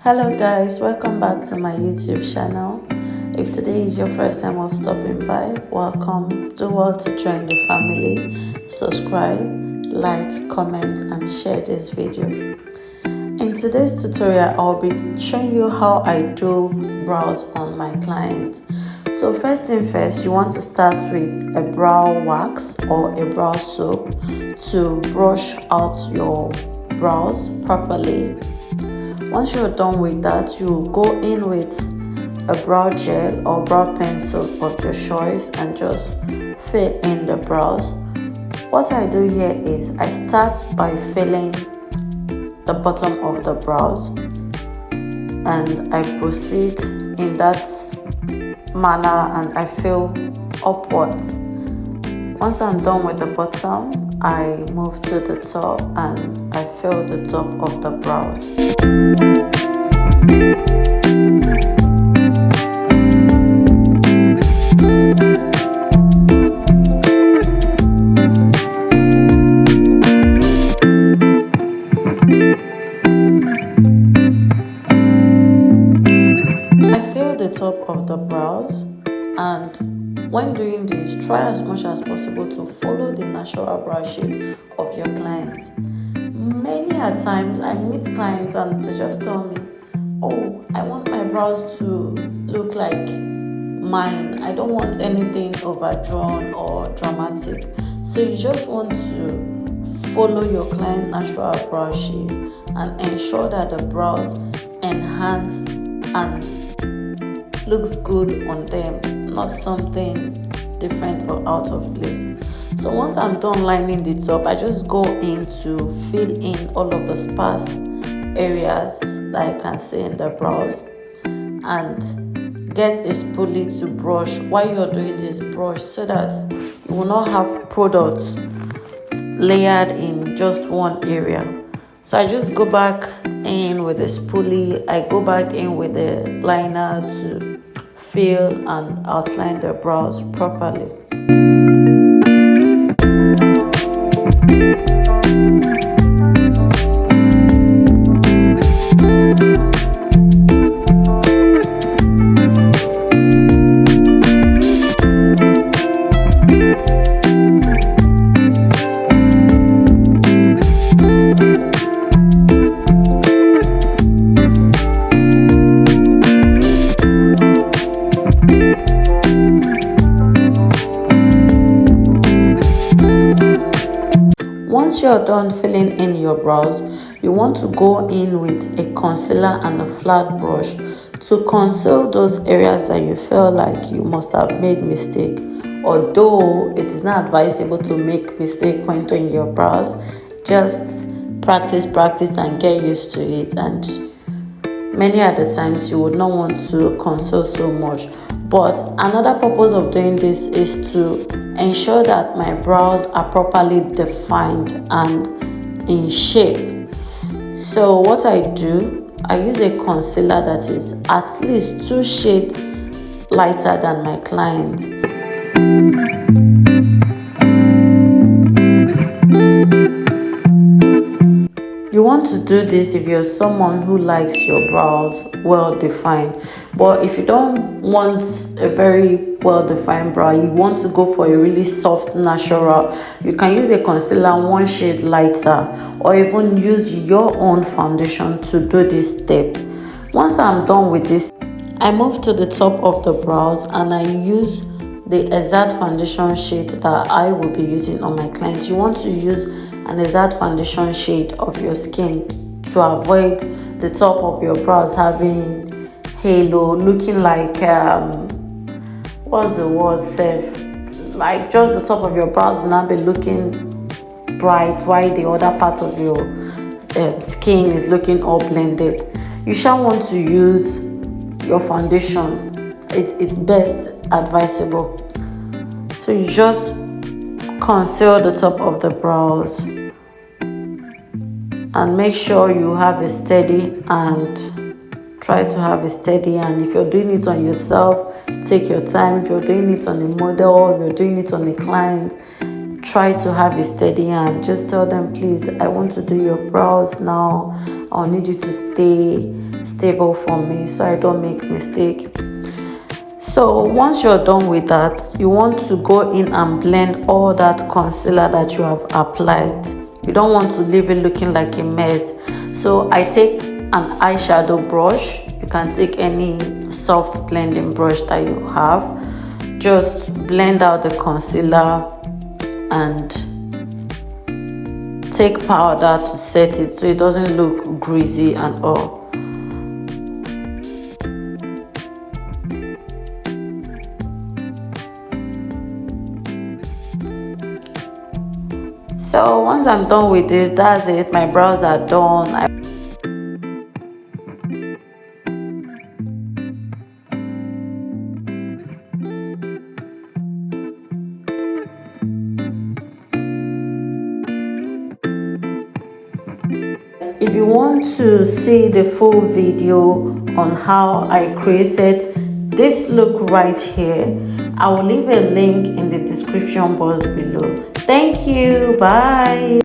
Hello guys, welcome back to my YouTube channel. If today is your first time of stopping by, welcome. Do well to join the family. Subscribe, like, comment and share this video. In today's tutorial, I'll be showing you how I do brows on my client. So first thing first, you want to start with a brow wax or a brow soap to brush out your brows properly. Once you're done with that, you go in with a brow gel or brow pencil of your choice and just fill in the brows. What I do here is I start by filling the bottom of the brows and I proceed in that manner and I fill upwards. Once I'm done with the bottom, I move to the top and I fill the top of the brows. I fill the top of the brows, and when doing this, try as much as possible to follow the natural brow shape of your client. Many a times I meet clients and they just tell me, oh, I want my brows to look like mine. I don't want anything overdrawn or dramatic. So you just want to follow your client's natural brow shape and ensure that the brows enhance and looks good on them, not something different or out of place. So once I'm done lining the top, I just go in to fill in all of the sparse areas that I can see in the brows and get a spoolie to brush while you're doing this brush so that you will not have products layered in just one area. So I just go back in with a spoolie, I go back in with a liner to fill and outline the brows properly. Once you're done filling in your brows, you want to go in with a concealer and a flat brush to conceal those areas that you feel like you must have made mistake. Although it is not advisable to make mistake when doing your brows, just practice and get used to it. And many other times you would not want to conceal so much. But another purpose of doing this is to ensure that my brows are properly defined and in shape. So what I do, I use a concealer that is at least 2 shades lighter than my client. You want to do this if you're someone who likes your brows well defined. But if you don't want a very well defined brow, you want to go for a really soft natural, you can use a concealer 1 shade lighter or even use your own foundation to do this step. Once I'm done with this, I move to the top of the brows and I use the exact foundation shade that I will be using on my client. You want to use an exact foundation shade of your skin to avoid the top of your brows having halo, looking like what's the word, like just the top of your brows will not be looking bright while the other part of your skin is looking all blended. You shall want to use your foundation. It's best advisable. So you just conceal the top of the brows and make sure you have a steady and try to have a steady hand. If you're doing it on yourself, take your time. If you're doing it on a model or you're doing it on a client, try to have a steady hand. Just tell them, please, I want to do your brows now. I'll need you to stay stable for me so I don't make mistake. So once you're done with that, you want to go in and blend all that concealer that you have applied. You don't want to leave it looking like a mess. So I take an eyeshadow brush. You can take any soft blending brush that you have. Just blend out the concealer and take powder to set it so it doesn't look greasy and all. So once I'm done with this, that's it. My brows are done. If you want to see the full video on how I created this look right here, I will leave a link in the description box below. Thank you. Bye.